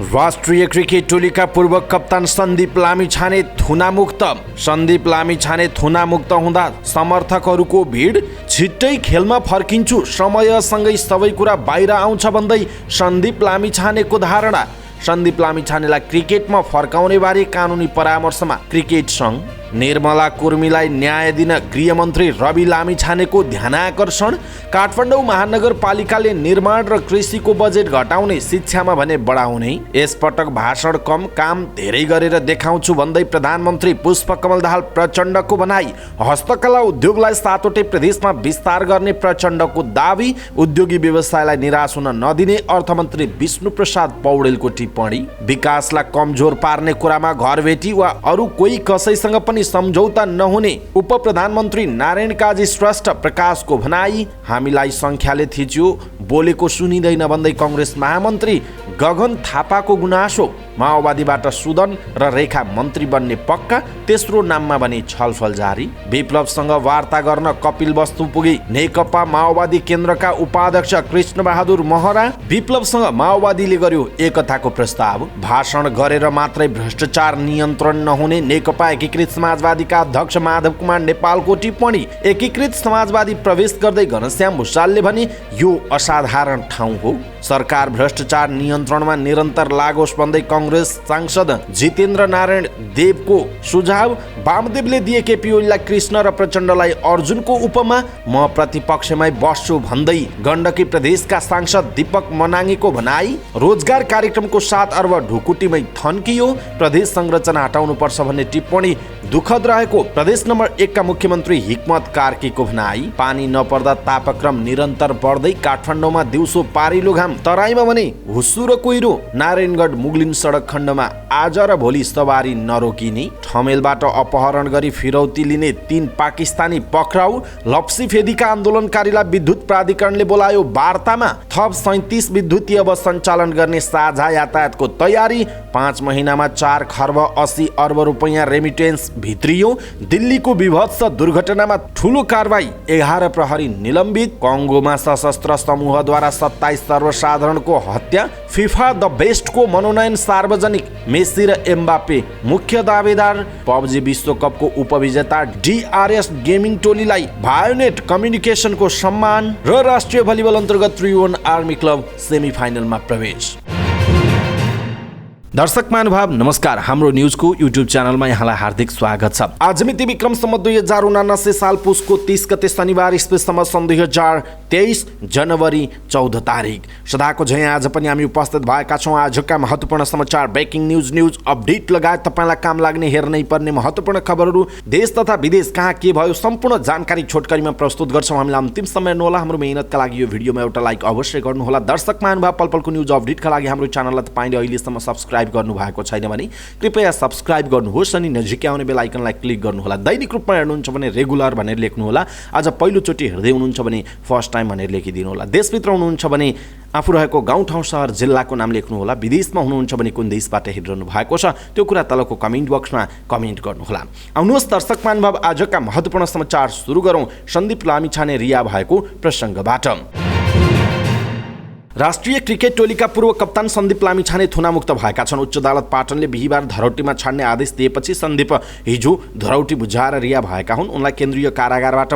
राष्ट्रिय क्रिकेट टोलीका पूर्व कप्तान सन्दीप लामिछाने थुनामुक्त। सन्दीप लामिछाने थुनामुक्त हुँदा समर्थकहरूको भिड। छिट्टै खेलमा फर्किन्छु, समयसँगै सबै कुरा बाहिर आउँछ भन्दै सन्दीप लामिछानेको धारणा। सन्दीप लामिछानेलाई क्रिकेटमा फर्काउने बारे कानुनी परामर्शमा क्रिकेट सङ्घ। निर्मला कुर्मीलाई न्याय दिन गृहमन्त्री रवि लामिछानेको ध्यानाकर्षण। काठमाडौँ महानगरपालिकाले निर्माण र कृषिको बजेट घटाउने, शिक्षामा भने बढाउने। यसपटक भाषण कम, काम धेरै गरेर देखाउँछु भन्दै प्रधानमन्त्री पुष्पकमल दाहाल प्रचण्डको भनाई। हस्तकला उद्योगलाई 7वटै प्रदेशमा विस्तार गर्ने प्रचण्डको दाबी। उद्योगी व्यवसायलाई निराश हुन नदिने अर्थमन्त्री विष्णुप्रसाद पौडेलको टिप्पणी। विकासलाई कमजोर पार्ने कुरामा घरबेटी वा अरू कोही कसैसँग पनि सम्झौता नहुने उप प्रधानमन्त्री नारायण काजी श्रेष्ठ प्रकाशको भनाई। हामीलाई संख्याले थिच्यो, बोलेको सुनिँदैन भन्दै कङ्ग्रेस महामन्त्री गगन थापाको गुनासो। माओवादीबाट सुदन र रेखा मन्त्री बन्ने पक्का, तेस्रो नाममा भने छलफल जारी। विप्लवसँग वार्ता गर्न कपिल वस्तु पुगे नेकपा माओवादी केन्द्रका उपाध्यक्ष कृष्णबहादुर महरा। विप्लवसँग माओवादीले गर्यो एकताको प्रस्ताव। भाषण गरेर मात्रै भ्रष्टाचार नियन्त्रण नहुने नेकपा एकीकृत समाजवादीका अध्यक्ष माधव कुमार नेपालको टिप्पणी। एकीकृत समाजवादी प्रवेश गर्दै घनश्याम भुसालले भने यो असाधारण ठाउँ हो, सरकार भ्रष्टाचार नियन्त्रणमा निरन्तर लागोस् भन्दै कङ्ग्रेस सांसद जितेन्द्र नारायण देवको सुझाव। वामदेवले दिए केपी ओलीलाई कृष्ण र प्रचण्डलाई अर्जुनको उपमा। म प्रतिपक्षमै बस्छु भन्दै गण्डकी प्रदेशका सांसद दीपक मनाङीको भनाई। रोजगार कार्यक्रमको 7 अर्ब ढुकुटीमै थन्कियो। प्रदेश संरचना हटाउनुपर्छ भन्ने टिप्पणी दुःखद रहेको प्रदेश नम्बर 1 का मुख्यमन्त्री हिक्मत कार्कीको भनाई। पानी नपर्दा तापक्रम निरन्तर बढ्दै काठमाडौँमा दिउँसो पारिलो घाम, तराईमा भने हुस्सु र कुहिरो। नारायणगढ मुगलिन सडक खण्डमा आज र भोलि सवारी नरोकिने। ठमेलबाट अपहरण गरी फिरौती लिने 3 पाकिस्तानी पक्राउ। लप्सी फेदीका आन्दोलनकारीलाई विद्युत प्राधिकरणले बोलायो वार्तामा। थप 37 विद्युतीय बस सञ्चालन गर्ने साझा यातायातको तयारी। 5 महिनामा 4 खर्ब 80 अर्ब रुपैयाँ रेमिटेन्स भित्रियो। दिल्लीको विभत्स दुर्घटनामा ठूलो कारबाही, 11 प्रहरी निलम्बित। कङ्गोमा सशस्त्र समूहद्वारा 27 सर्वसाधारणको हत्या। फिफा द बेस्टको मनोनयन सार्वजनिक, मेसी र एम्बापे मुख्य दावेदार। पबजी विश्वकपको उपविजेता DRS गेमिङ टोलीलाई भायोनेट कम्युनिकेसनको सम्मान। र राष्ट्रिय भलिबल अन्तर्गत त्रिभुवन आर्मी क्लब सेमिफाइनलमा प्रवेश। दर्शक महानुभाव नमस्कार, हाम्रो न्युजको युट्युब च्यानलमा यहाँलाई हार्दिक स्वागत छ। आज मिति विक्रमसम्म 2079 साल पुसको 30 गते शनिबार इस्वीसम्म सन् 2023 जनवरी 14 तारिक। सदाको झैँ आज पनि हामी उपस्थित भएका छौँ आजका महत्त्वपूर्ण समाचार, ब्रेकिङ न्युज अपडेट लगायत तपाईँलाई काम लाग्ने हेर्नै पर्ने महत्त्वपूर्ण खबरहरू देश तथा विदेश कहाँ के भयो सम्पूर्ण जानकारी छोटकरीमा प्रस्तुत गर्छौँ। हामीलाई अन्तिम समय हेर्नुहोला। हाम्रो मेहनतका लागि यो भिडियोमा एउटा लाइक अवश्य गर्नुहोला। दर्शक महानुभाव पलपलको न्युज अपडेटका लागि हाम्रो च्यानललाई तपाईँले अहिलेसम्म सब्स्क्राइब गर्नु भएको छैन भने कृपया सब्स्क्राइब गर्नुहोस् अनि नजिकै आउने बेल आइकनलाई क्लिक गर्नुहोला। दैनिक रूपमा हेर्नुहुन्छ भने रेगुलर भनेर लेख्नुहोला। आज पहिलोचोटि हेर्दै हुनुहुन्छ भने फर्स्ट टाइम भनेर लेखिदिनुहोला। देशभित्र हुनुहुन्छ भने आफू रहेको गाउँ ठाउँ सहर जिल्लाको नाम लेख्नुहोला। विदेशमा हुनुहुन्छ भने कुन देशबाट हेरिरहनु भएको छ त्यो कुरा तलको कमेन्ट बक्समा कमेन्ट गर्नुहोला। आउनुहोस् दर्शक महानुभाव आजका महत्त्वपूर्ण समाचार सुरु गरौँ सन्दीप लामिछाने रिहा भएको प्रसङ्गबाट। राष्ट्रिय क्रिकेट टोलीका पूर्व कप्तान सन्दीप लामिछाने थुनामुक्त भएका छन्। उच्च अदालत पाटनले बिहीबार धरौटीमा छाड्ने आदेश दिएपछि सन्दीप हिजो धरौटी बुझाएर रिहा भएका हुन्। उनलाई केन्द्रीय कारागारबाट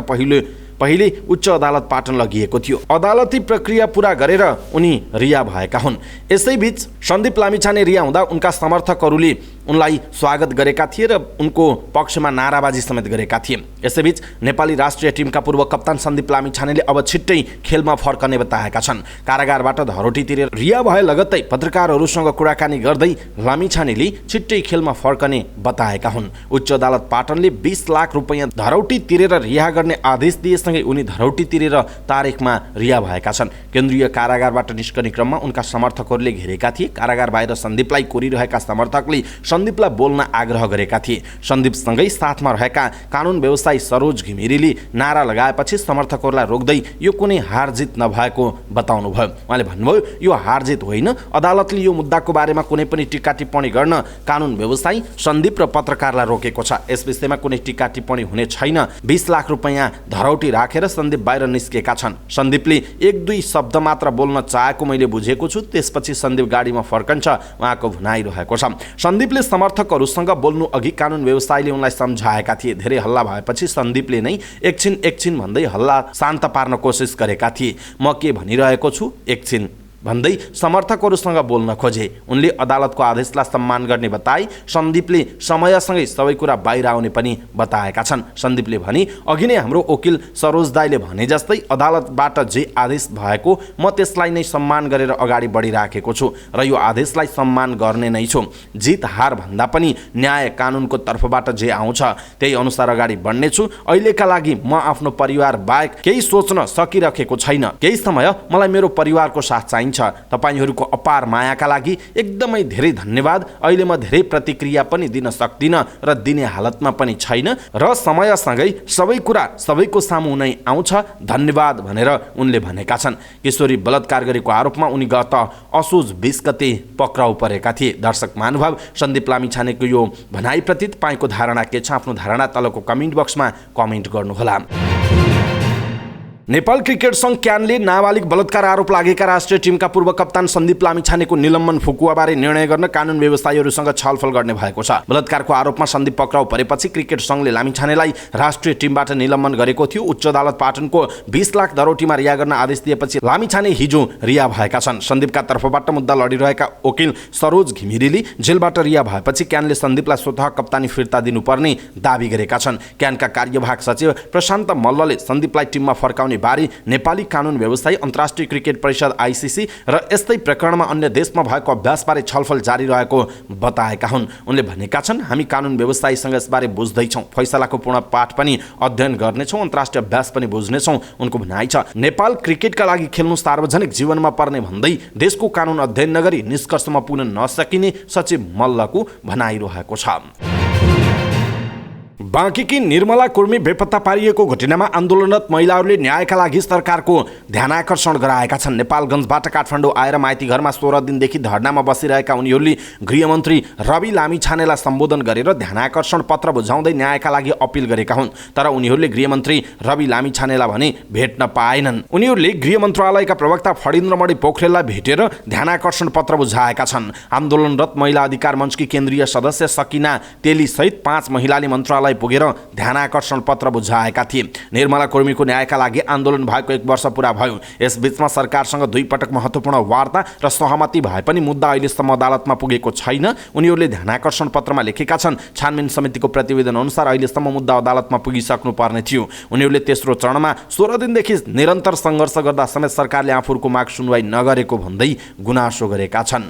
पहिले उच्च अदालत पाटन लगिएको थियो। अदालती प्रक्रिया पूरा गरेर उनी रिहा भएका हुन्। यसैबीच सन्दीप लामिछाने रिहा हुँदा उनका समर्थकहरूले उनलाई स्वागत गरेका थिए र उनको पक्षमा नाराबाजी समेत गरेका थिए। यसैबीच नेपाली राष्ट्रिय टिमका पूर्व कप्तान सन्दीप लामिछानेले अब छिट्टै खेलमा फर्कने बताएका छन्। कारागारबाट धरौटी तिरेर रिहा भए लगत्तै पत्रकारहरूसँग कुराकानी गर्दै लामिछानेले छिट्टै खेलमा फर्कने बताएका हुन्। उच्च अदालत पाटनले 20 लाख रुपैयाँ धरौटी तिरेर रिहा गर्ने आदेश दिएसँगै उनी धरौटी तिरेर तारिखमा रिहा भएका छन्। केन्द्रीय कारागारबाट निस्कने क्रममा उनका समर्थकहरूले घेरेका थिए। कारागार बाहिर सन्दीपलाई कोरिरहेका समर्थकले सन्दीपलाई बोल्न आग्रह गरेका थिए। सन्दीपसँगै साथमा रहेका कानुन व्यवसायी सरोज घिमिरेले नारा लगाएपछि समर्थकहरूलाई रोक्दै यो कुनै हारजित नभएको बताउनुभयो। उहाँले भन्नुभयो यो हारजित होइन, अदालतले यो मुद्दाको बारेमा कुनै पनि टिक्का टिप्पणी गर्न कानुन व्यवसायी सन्दीप र पत्रकारलाई रोकेको छ। यस विषयमा कुनै टिक्का टिप्पणी हुने छैन। 20 लाख रुपैयाँ धरौटी राखेर सन्दीप बाहिर निस्केका छन्। सन्दीपले 1-2 शब्द मात्र बोल्न चाहेको मैले बुझेको छु, त्यसपछि सन्दीप गाडीमा फर्कन्छ, उहाँको भनाइरहेको छ। सन्दीपले समर्थकहरूसँग बोल्नु अघि कानुन व्यवसायीले उनलाई सम्झाएका थिए। धेरै हल्ला भएपछि सन्दीपले नै एकछिन भन्दै हल्ला शान्त पार्न कोसिस गरेका थिए। म के भनिरहेको छु एकछिन भन्दै समर्थकहरूसँग बोल्न खोजे। उनले अदालतको आदेशलाई सम्मान गर्ने बताए। सन्दीपले समयसँगै सबै कुरा बाहिर आउने पनि बताएका छन्। सन्दीपले भने अघि नै हाम्रो वकिल सरोज दाईले भने जस्तै अदालतबाट जे आदेश भएको म त्यसलाई नै सम्मान गरेर अगाडि बढिराखेको छु र यो आदेशलाई सम्मान गर्ने नै छु। जित हार भन्दा पनि न्याय कानुनको तर्फबाट जे आउँछ त्यही अनुसार अगाडि बढ्नेछु। अहिलेका लागि म आफ्नो परिवार बाहेक केही सोच्न सकिरहेको छैन। केही समय मलाई मेरो परिवारको साथ चाहिन्छ। तपाईहरूको अपार मायाका लागि एकदमै धेरै धन्यवाद। अहिले म धेरै प्रतिक्रिया पनि दिन सक्दिनँ र दिने हालतमा पनि छैन र समयसँगै सबै कुरा सबैको सामु नै आउँछ। धन्यवाद भनेर उनले भनेका छन्। किशोरी बलात्कार गरेको आरोपमा उनी गत असोज 20 गते पक्राउ परेका थिए। दर्शक महानुभाव, सन्दीप लामिछानेको यो भनाइप्रति तपाईँको धारणा के छ? आफ्नो धारणा तलको कमेन्ट बक्समा कमेन्ट गर्नुहोला। नेपाल क्रिकेट सङ्घ क्यानले नाबालिग बलात्कार आरोप लागेका राष्ट्रिय टिमका पूर्व कप्तान सन्दीप लामिछानेको निलम्बन फुकुवाबारे निर्णय गर्न कानुन व्यवसायीहरूसँग छलफल गर्ने भएको छ। बलात्कारको आरोपमा सन्दीप पक्राउ परेपछि क्रिकेट सङ्घले लामिछानेलाई राष्ट्रिय टिमबाट निलम्बन गरेको थियो। उच्च अदालत पाटनको 20 लाख दरौटीमा रिहा गर्न आदेश दिएपछि लामिछाने हिजो रिहा भएका छन्। सन्दीपका तर्फबाट मुद्दा लडिरहेका वकिल सरोज घिमिरेले जेलबाट रिहा भएपछि क्यानले सन्दीपलाई स्वतः कप्तानी फिर्ता दिनुपर्ने दाबी गरेका छन्। क्यानका कार्यवाहक सचिव प्रशान्त मल्लले सन्दीपलाई टिममा फर्काउने बारे नेपाली कानुन व्यवसायी अन्तर्राष्ट्रिय क्रिकेट परिषद आइसिसी र यस्तै प्रकरणमा अन्य देशमा भएको अभ्यासबारे छलफल जारी रहेको बताएका हुन्। उनले भनेका छन्, हामी कानुन व्यवसायीसँग यसबारे बुझ्दैछौँ, फैसलाको पूर्ण पाठ पनि अध्ययन गर्नेछौँ, अन्तर्राष्ट्रिय अभ्यास पनि बुझ्नेछौँ। उनको भनाइ छ, नेपाल क्रिकेटका लागि खेल्नु सार्वजनिक जीवनमा पर्ने भन्दै देशको कानुन अध्ययन नगरी निष्कर्षमा पुग्न नसकिने सचिव मल्लको भनाइरहेको छ। बाँकीकी निर्मला कुर्मी बेपत्ता पारिएको घटनामा आन्दोलनरत महिलाहरूले न्यायका लागि सरकारको ध्यानाकर्षण गराएका छन्। नेपालगञ्जबाट काठमाडौँ आएर माइती घरमा 16 दिनदेखि धरनामा बसिरहेका उनीहरूले गृहमन्त्री रवि लामिछानेलाई सम्बोधन गरेर ध्यानाकर्षण पत्र बुझाउँदै न्यायका लागि अपिल गरेका हुन्। तर उनीहरूले गृहमन्त्री रवि लामिछानेलाई भने भेट्न पाएनन्। उनीहरूले गृह मन्त्रालयका प्रवक्ता फणिन्द्रमणि पोखरेललाई भेटेर ध्यानाकर्षण पत्र बुझाएका छन्। आन्दोलनरत महिला अधिकार मञ्चकी केन्द्रीय सदस्य सकिना तेली सहित 5 महिलाले मन्त्रालय पुगेर ध्यानाकर्षण पत्र बुझाएका थिए। निर्मला कुर्मीको न्यायका लागि आन्दोलन भएको 1 वर्ष पुरा भयो। यस बीचमा सरकारसँग 2 पटक महत्त्वपूर्ण वार्ता र सहमति भए पनि मुद्दा अहिलेसम्म अदालतमा पुगेको छैन। उनीहरूले ध्यानाकर्षण पत्रमा लेखेका छन्, छानबिन समितिको प्रतिवेदन अनुसार अहिलेसम्म मुद्दा अदालतमा पुगिसक्नु पर्ने थियो। उनीहरूले तेस्रो चरणमा 16 दिनदेखि निरन्तर सङ्घर्ष गर्दा समेत सरकारले आफूहरूको माग सुनवाई नगरेको भन्दै गुनासो गरेका छन्।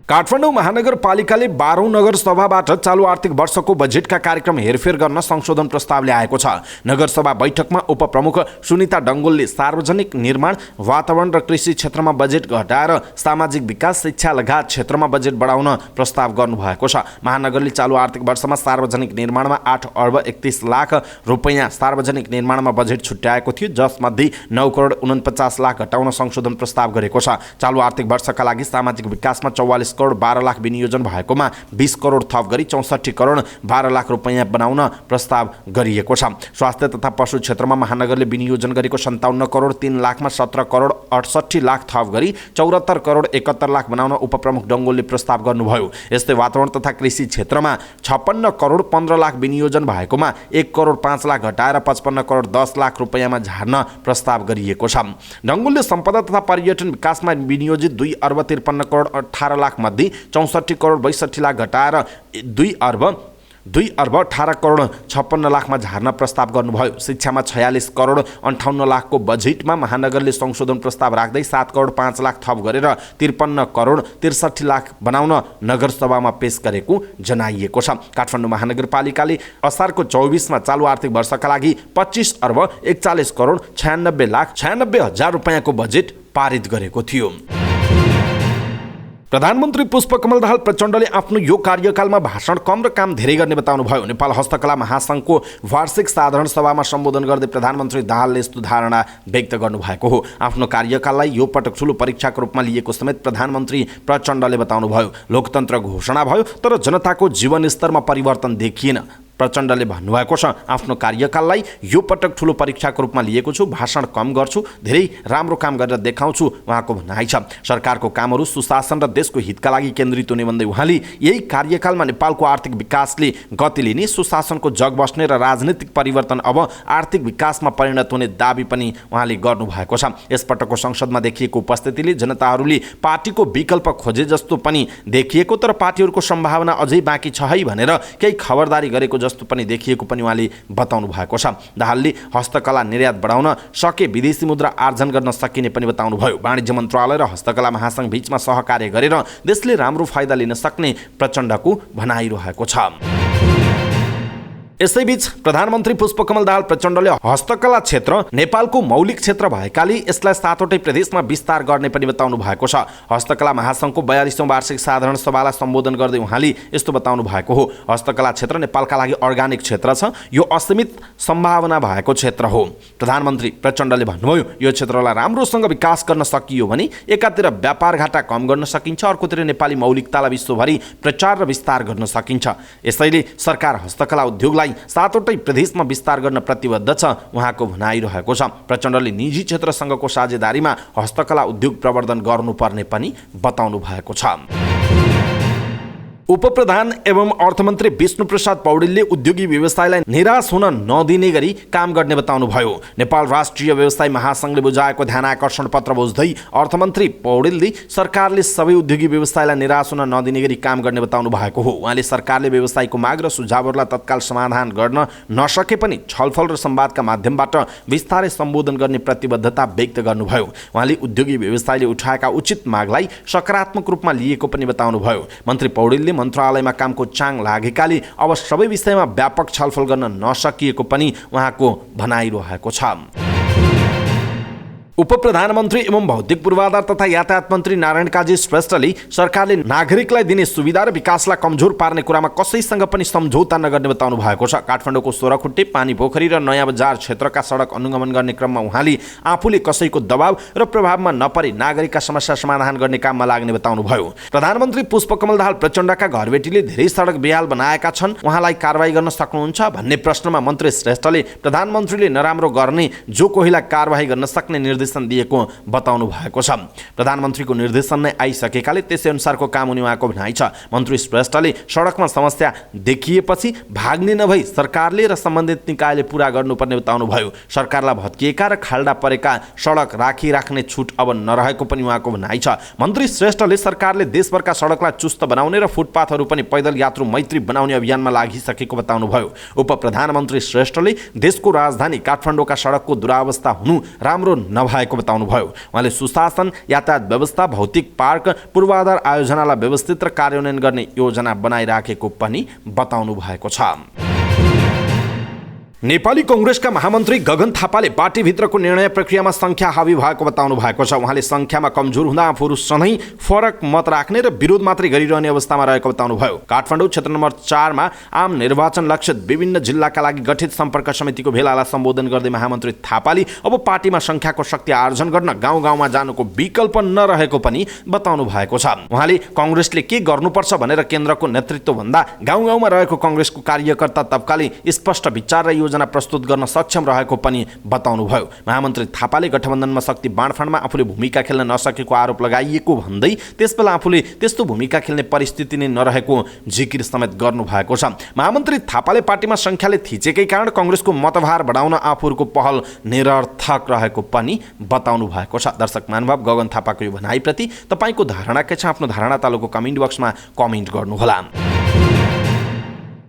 काठमाडौँ महानगरपालिकाले 12औं नगरसभाबाट चालु आर्थिक वर्षको बजेटका कार्यक्रम हेरफेर गर्न संशोधन प्रस्ताव ल्याएको छ। नगरसभा बैठकमा उपप्रमुख सुनिता डङ्गोलले सार्वजनिक निर्माण, वातावरण र कृषि क्षेत्रमा बजेट घटाएर सामाजिक विकास, शिक्षा लगायत क्षेत्रमा बजेट बढाउन प्रस्ताव गर्नुभएको छ। महानगरले चालु आर्थिक वर्षमा सार्वजनिक निर्माणमा 8 अर्ब 31 लाख रुपैयाँ सार्वजनिक निर्माणमा बजेट छुट्याएको थियो, जसमध्ये 9 करोड 49 लाख घटाउन संशोधन प्रस्ताव गरेको छ। चालु आर्थिक वर्षका लागि सामाजिक विकासमा 44 करोड 12 लाख विनियोजन भएकोमा 20 करोड थप गरी 64 करोड 12 लाख रुपैयाँ बनाउन प्रस्ताव गरिएको छ। स्वास्थ्य तथा पशु क्षेत्रमा महानगरले विनियोजन गरेको 57 करोड 3 लाखमा 17 करोड 68 लाख थप गरी 74 करोड 71 लाख बनाउन उपप्रमुख डङ्गोलले प्रस्ताव गर्नुभयो। यस्तै वातावरण तथा कृषि क्षेत्रमा 56 करोड 15 लाख विनियोजन भएकोमा 1 करोड 5 लाख घटाएर 55 करोड 10 लाख रुपैयाँमा झार्न प्रस्ताव गरिएको छ। डङ्गोलले सम्पदा तथा पर्यटन विकासमा विनियोजित 2 अर्ब 53 करोड 18 लाख मध्ये 64 करोड 62 लाख घटाएर 2 अर्ब 18 करोड 56 लाखमा झार्न प्रस्ताव गर्नुभयो। शिक्षामा 46 करोड 58 लाखको बजेटमा महानगरले संशोधन प्रस्ताव राख्दै 7 करोड 5 लाख थप गरेर 53 करोड 63 लाख बनाउन नगरसभामा पेश गरेको जनाइएको छ। काठमाडौँ महानगरपालिकाले असारको 24मा चालु आर्थिक वर्षका लागि 25 अर्ब 41 करोड 96 लाख 96 हजार रुपैयाँको बजेट पारित गरेको थियो। प्रधानमन्त्री पुष्पकमल दाहाल प्रचण्डले आफ्नो यो कार्यकालमा भाषण कम र काम धेरै गर्ने बताउनुभयो। नेपाल हस्तकला महासङ्घको वार्षिक साधारण सभामा सम्बोधन गर्दै प्रधानमन्त्री दाहालले यस्तो धारणा व्यक्त गर्नुभएको हो। आफ्नो कार्यकाललाई यो पटक ठुलो परीक्षाको रूपमा लिएको समेत प्रधानमन्त्री प्रचण्डले बताउनुभयो। लोकतन्त्र घोषणा भयो तर जनताको जीवनस्तरमा परिवर्तन देखिएन। प्रचण्डले भन्नुभएको छ, आफ्नो कार्यकाललाई यो पटक ठुलो परीक्षाको रूपमा लिएको छु, भाषण कम गर्छु, धेरै राम्रो काम गरेर देखाउँछु उहाँको भनाइ छ। सरकारको कामहरू सुशासन र देशको हितका लागि केन्द्रित हुने भन्दै उहाँले यही कार्यकालमा नेपालको आर्थिक विकासले गति लिने, सुशासनको जग बस्ने र राजनीतिक परिवर्तन अब आर्थिक विकासमा परिणत हुने दाबी पनि उहाँले गर्नुभएको छ। यसपटकको संसदमा देखिएको उपस्थितिले जनताहरूले पार्टीको विकल्प खोजे जस्तो पनि देखिएको, तर पार्टीहरूको सम्भावना अझै बाँकी छ है भनेर केही खबरदारी गरेको जस्तो पनि देखिएको पनि उहाँले बताउनु भएको छ। दाहालले हस्तकला निर्यात बढाउन सके विदेशी मुद्रा आर्जन गर्न सकिने पनि बताउनुभयो। वाणिज्य मन्त्रालय र हस्तकला महासङ्घ बीचमा सहकार्य गरेर देशले राम्रो फाइदा लिन सक्ने प्रचण्डको भनाइरहेको छ। यसैबीच प्रधानमन्त्री पुष्पकमल दाहाल प्रचण्डले हस्तकला क्षेत्र नेपालको मौलिक क्षेत्र भएकाले यसलाई 7वटै प्रदेशमा विस्तार गर्ने पनि बताउनु भएको छ। हस्तकला महासङ्घको 42औं वार्षिक साधारण सभालाई सम्बोधन गर्दै उहाँले यस्तो बताउनु भएको हो। हस्तकला क्षेत्र नेपालका लागि अर्गानिक क्षेत्र छ, यो असीमित सम्भावना भएको क्षेत्र हो। प्रधानमन्त्री प्रचण्डले भन्नुभयो, यो क्षेत्रलाई राम्रोसँग विकास गर्न सकियो भने एकातिर व्यापार घाटा कम गर्न सकिन्छ, अर्कोतिर नेपाली मौलिकतालाई विश्वभरि प्रचार र विस्तार गर्न सकिन्छ। यसैले सरकार हस्तकला उद्योगलाई 7वटै प्रदेशमा विस्तार गर्न प्रतिबद्ध छ उहाँको भनाइरहेको छ। प्रचण्डले निजी क्षेत्रसँगको साझेदारीमा हस्तकला उद्योग प्रवर्धन गर्नुपर्ने पनि बताउनु भएको छ। उपप्रधान एवं अर्थमन्त्री विष्णुप्रसाद पौडेलले उद्योगी व्यवसायलाई निराश हुन नदिने गरी काम गर्ने बताउनुभयो। नेपाल राष्ट्रिय व्यवसाय महासङ्घले बुझाएको ध्यानाकर्षण पत्र बुझ्दै अर्थमन्त्री पौडेलले सरकारले सबै उद्योगी व्यवसायलाई निराश हुन नदिने गरी काम गर्ने बताउनु भएको हो। उहाँले सरकारले व्यवसायको माग र सुझावहरूलाई तत्काल समाधान गर्न नसके पनि छलफल र संवादका माध्यमबाट विस्तारै सम्बोधन गर्ने प्रतिबद्धता व्यक्त गर्नुभयो। उहाँले उद्योगी व्यवसायले उठाएका उचित मागलाई सकारात्मक रूपमा लिएको पनि बताउनुभयो। मन्त्री पौडेलले मन्त्रालयमा कामको चाङ लागेकाले अब सबै विषयमा व्यापक छलफल गर्न नसकिएको पनि उहाँको भनाइरहेको छ। उपप्रधानमन्त्री एवं भौतिक पूर्वाधार तथा यातायात मन्त्री नारायण काजी श्रेष्ठले सरकारले नागरिकलाई दिने सुविधा र विकासलाई कमजोर पार्ने कुरामा कसैसँग पनि सम्झौता नगर्ने बताउनु भएको छ। काठमाडौँको 16 खुट्टे, पानी पोखरी र नयाँ बजार क्षेत्रका सडक अनुगमन गर्ने क्रममा उहाँले आफूले कसैको दबाव र प्रभावमा नपरी नागरिकका समस्या समाधान गर्ने काममा लाग्ने बताउनुभयो। प्रधानमन्त्री पुष्पकमल दाहाल प्रचण्डका घरबेटीले धेरै सडक बेहाल बनाएका छन्, उहाँलाई कारबाही गर्न सक्नुहुन्छ भन्ने प्रश्नमा मन्त्री श्रेष्ठले प्रधानमन्त्रीले नराम्रो गर्ने जो कोहीलाई कारबाही गर्न सक्ने निर्देशन दिएको बताउनु भएको छ। प्रधानमन्त्रीको निर्देशन नै आइसकेकाले त्यसै अनुसारको काम हुने उहाँको भनाइ छ। मन्त्री श्रेष्ठले सडकमा समस्या देखिएपछि भाग्ने नभई सरकारले र सम्बन्धित निकायले पूरा गर्नुपर्ने बताउनु भयो। सरकारलाई भत्किएका र खाल्डा परेका सडक राख्ने छुट अब नरहेको पनि उहाँको भनाइ छ। मन्त्री श्रेष्ठले सरकारले देशभरका सडकलाई चुस्त बनाउने र फुटपाथहरू पनि पैदल यात्रु मैत्री बनाउने अभियानमा लागिसकेको बताउनु भयो। उपप्रधानमन्त्री श्रेष्ठले देशको राजधानी काठमाडौँका सडकको दुरावस्था हुनु राम्रो भएको बताउनु भयो। उहाँले सुशासन, यातायात व्यवस्था, भौतिक पार्क, पूर्वाधार आयोजनालाई व्यवस्थित र कार्यान्वयन गर्ने योजना बनाइराखेको पनि बताउनु भएको छ। नेपाली कांग्रेसका महामन्त्री गगन थापाले पार्टीभित्रको निर्णय प्रक्रियामा संख्या हावी भएको बताउनु भएको छ। उहाँले संख्यामा कमजोर हुँदा आफूहरू सधैँ फरक मत राख्ने र विरोध मात्रै गरिरहने अवस्थामा रहेको बताउनु भयो। काठमाडौँ क्षेत्र नम्बर 4 मा आम निर्वाचन लक्षित विभिन्न जिल्लाका लागि गठित सम्पर्क समितिको भेलालाई सम्बोधन गर्दै महामन्त्री थापाले अब पार्टीमा संख्याको शक्ति आर्जन गर्न गाउँ गाउँमा जानुको विकल्प नरहेको पनि बताउनु भएको छ। उहाँले कांग्रेसले के गर्नुपर्छ भनेर केन्द्रको नेतृत्व भन्दा गाउँ गाउँमा रहेको कांग्रेसको कार्यकर्ता तबकाले स्पष्ट विचार र प्रस्तुत गर्न सक्षम रहेको पनि बताउनु भयो। महामन्त्री थापाले गठबन्धनमा शक्ति बाँडफाँडमा आफूले भूमिका खेल्न नसकेको आरोप लगाइएको भन्दै त्यसबेला आफूले त्यस्तो भूमिका खेल्ने परिस्थिति नै नरहेको जिकिर समेत गर्नु भएको छ। महामन्त्री थापाले पार्टीमा संख्याले थिचेकै कारण कांग्रेसको मतभार बढाउन आफूहरूको पहल निरर्थक रहेको पनि बताउनु भएको छ। दर्शक महानुभाव, गगन थापाको यो भनाइप्रति तपाईँको धारणा के छ? आफ्नो धारणा तलको कमेन्ट बक्समा कमेन्ट गर्नुहोला।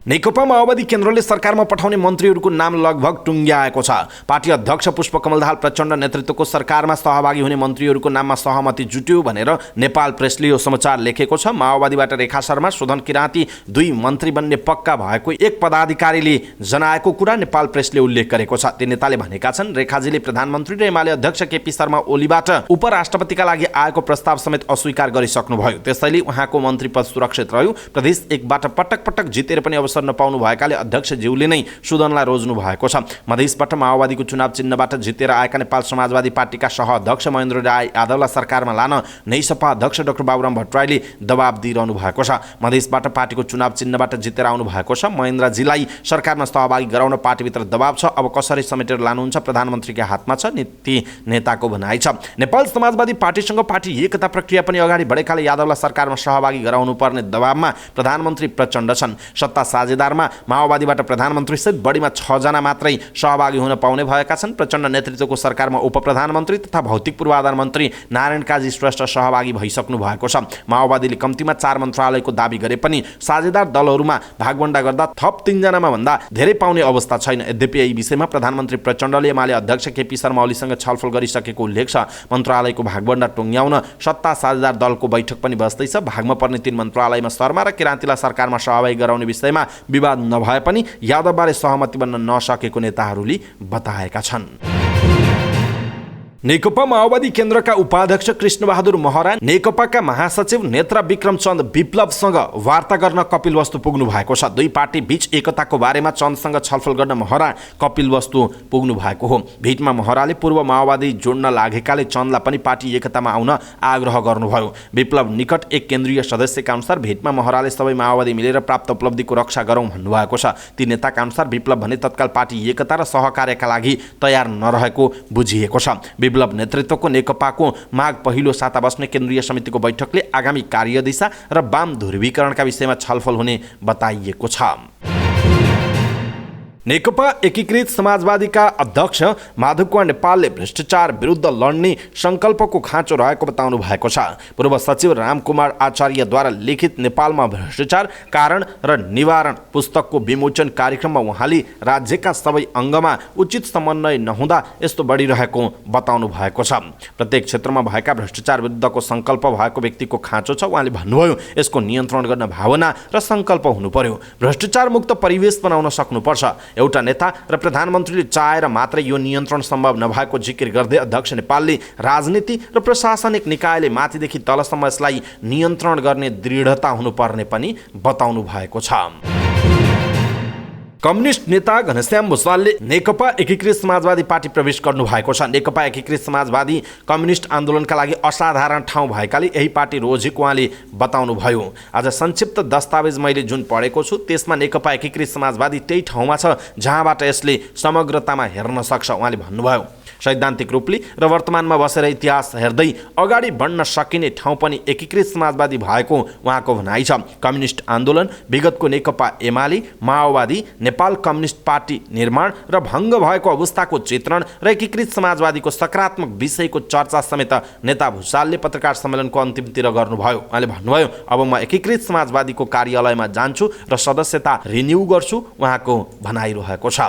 नेकपा माओवादी केन्द्रले सरकारमा पठाउने मन्त्रीहरूको नाम लगभग टुङ्ग्याएको छ। पार्टी अध्यक्ष पुष्पकमल दाहाल प्रचण्ड नेतृत्वको सरकारमा सहभागी हुने मन्त्रीहरूको नाममा सहमति जुट्यो भनेर नेपाल प्रेसले यो समाचार लेखेको छ। माओवादीबाट रेखा शर्मा, शोधन किराँती 2 मन्त्री बन्ने पक्का भएको एक पदाधिकारीले जनाएको कुरा नेपाल प्रेसले उल्लेख गरेको छ। ती नेताले भनेका छन्, रेखाजीले प्रधानमन्त्री र एमाले अध्यक्ष केपी शर्मा ओलीबाट उपराष्ट्रपतिका लागि आएको प्रस्ताव समेत अस्वीकार गरिसक्नुभयो। त्यसैले उहाँको मन्त्री पद सुरक्षित रह्यो। प्रदेश 1बाट पटक पटक जितेर पनि अवसर नपाउनु भएकाले अध्यक्षज्यूले नै सुदनलाई रोज्नु भएको छ। मधेसबाट माओवादीको चुनाव चिन्हबाट जितेर आएका नेपाल समाजवादी पार्टीका सहअध्यक्ष महेन्द्र राय यादवलाई सरकारमा लान नेकपा अध्यक्ष डाक्टर बाबुराम भट्टराईले दबाब दिइरहनु भएको छ। मधेसबाट पार्टीको चुनाव चिन्हबाट जितेर आउनु भएको छ। महेन्द्रजीलाई सरकारमा सहभागी गराउन पार्टीभित्र दबाब छ। अब कसरी समेटेर लानुहुन्छ प्रधानमन्त्रीकै हातमा छ, नीति नेताको भनाइ छ। नेपाल समाजवादी पार्टीसँग पार्टी एकता प्रक्रिया पनि अगाडि बढेकाले यादवलाई सरकारमा सहभागी गराउनु पर्ने दबाबमा प्रधानमन्त्री प्रचण्ड छन्। सत्ता साझेदारमा माओवादीबाट प्रधानमन्त्री सहित बढीमा 6 जना मात्रै सहभागी हुन पाउने भएका छन्। प्रचण्ड नेतृत्वको सरकारमा उपप्रधानमन्त्री तथा भौतिक पूर्वाधार मन्त्री नारायण काजी श्रेष्ठ सहभागी भइसक्नु भएको छ। माओवादीले कम्तीमा 4 मन्त्रालयको दाबी गरे पनि साझेदार दलहरूमा भागवण्डा गर्दा थप 3 जनामा भन्दा धेरै पाउने अवस्था छैन। यद्यपि यही विषयमा प्रधानमन्त्री प्रचण्डले एमाले अध्यक्ष केपी शर्मा ओलीसँग छलफल गरिसकेको उल्लेख छ। मन्त्रालयको भागवण्डा टुङ्ग्याउन सत्ता साझेदार दलको बैठक पनि बस्दैछ। भागमा पर्ने 3 मन्त्रालयमा शर्मा र किराँतीलाई सरकारमा सहभागी गराउने विषयमा विवाद नभए पनि यादवबारे सहमति बन्न नसकेको नेताहरूले बताएका छन्। नेकपा माओवादी केन्द्रका उपाध्यक्ष कृष्णबहादुर महरा नेकपाका महासचिव नेत्र विक्रम चन्द विप्लवसँग वार्ता गर्न कपिलवस्तु पुग्नु भएको छ। 2 पार्टी बीच एकताको बारेमा चन्दसँग छलफल गर्न महरा कपिलवस्तु पुग्नु भएको हो। भेटमा महराले पूर्व माओवादी जोड्न लागेकाले चन्दलाई पनि पार्टी एकतामा आउन आग्रह गर्नुभयो। विप्लव निकट एक केन्द्रीय सदस्यका अनुसार भेटमा महराले सबै माओवादी मिलेर प्राप्त उपलब्धिको रक्षा गरौँ भन्नुभएको छ। ती नेताका अनुसार विप्लव भने तत्काल पार्टी एकता र सहकार्यका लागि तयार नरहेको बुझिएको छ। विप्लव नेतृत्वको नेकपाको माघ पहिलो साता बस्ने केन्द्रीय समितिको बैठकले आगामी कार्यदिशा र वाम ध्रुवीकरणका विषयमा छलफल हुने बताइएको छ। नेकपा एकीकृत समाजवादीका अध्यक्ष माधव कुमार नेपालले भ्रष्टाचार विरुद्ध लड्ने संकल्पको खाँचो रहेको बताउनु भएको छ। पूर्व सचिव रामकुमार आचार्यद्वारा लिखित नेपालमा भ्रष्टाचार कारण र निवारण पुस्तकको विमोचन कार्यक्रममा उहाँले राज्यका सबै अङ्गमा उचित समन्वय नहुँदा यस्तो बढिरहेको बताउनु भएको छ। प्रत्येक क्षेत्रमा भएका भ्रष्टाचार विरुद्धको संकल्प भएको व्यक्तिको खाँचो छ। उहाँले भन्नुभयो, यसको नियन्त्रण गर्न भावना र संकल्प हुनु पर्यो। भ्रष्टाचार मुक्त परिवेश बनाउन सक्नुपर्छ। एउटा नेता र प्रधानमन्त्रीले चाहेर मात्रै यो नियन्त्रण सम्भव नभएको जिकिर गर्दै अध्यक्ष नेपालले राजनीति र प्रशासनिक निकायले माथिदेखि तलसम्म यसलाई नियन्त्रण गर्ने दृढता हुनुपर्ने पनि बताउनु भएको छ। कम्युनिस्ट नेता घनश्याम भुषालले नेकपा एकीकृत समाजवादी पार्टी प्रवेश गर्नु भएको छ। नेकपा एकीकृत समाजवादी कम्युनिस्ट आन्दोलनका लागि असाधारण ठाउँ भएकाले यही पार्टी रोजेको उहाँले बताउनु भयो। आज संक्षिप्त दस्तावेज मैले जुन पढेको छु त्यसमा नेकपा एकीकृत समाजवादी त्यही ठाउँमा छ जहाँबाट यसले समग्रतामा हेर्न सक्छ उहाँले भन्नुभयो। सैद्धान्तिक रूपले र वर्तमानमा बसेर इतिहास हेर्दै अगाडि बढ्न सकिने ठाउँ पनि एकीकृत समाजवादी भएको उहाँको भनाइ छ। कम्युनिस्ट आन्दोलन, विगतको नेकपा एमाले, माओवादी, नेपाल कम्युनिस्ट पार्टी निर्माण र भङ्ग भएको अवस्थाको चित्रण र एकीकृत समाजवादीको सकारात्मक विषयको चर्चा समेत नेता भुषालले पत्रकार सम्मेलनको अन्तिमतिर गर्नुभयो। उहाँले भन्नुभयो, अब म एकीकृत समाजवादीको कार्यालयमा जान्छु र सदस्यता रिन्यू गर्छु उहाँको भनाइरहेको छ।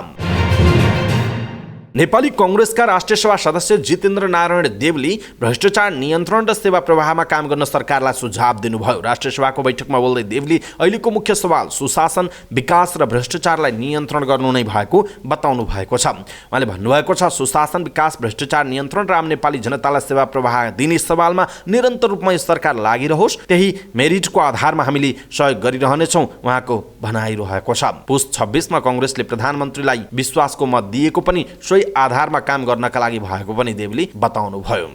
नेपाली कांग्रेसका राष्ट्रिय सभा सदस्य जितेन्द्र नारायण देवले भ्रष्टाचार नियन्त्रण र सेवा प्रवाहमा काम गर्न सरकारलाई सुझाव दिनुभयो। राष्ट्रिय सभाको बैठकमा बोल्दै देवले अहिलेको मुख्य सवाल सुशासन, विकास र भ्रष्टाचारलाई नियन्त्रण गर्नु नै भएको बताउनु भएको छ। उहाँले भन्नुभएको छ, सुशासन, विकास, भ्रष्टाचार नियन्त्रण र आम नेपाली जनतालाई सेवा प्रवाह दिने सवालमा निरन्तर रूपमा यो सरकार लागिरहोस्, त्यही मेरिटको आधारमा हामीले सहयोग गरिरहनेछौँ उहाँको भनाइरहेको छ। पुस 26 मा कांग्रेसले प्रधानमन्त्रीलाई विश्वासको मत दिएको पनि सोही आधारमा काम गर्नका लागि भएको पनि देवले बताउनु भयो।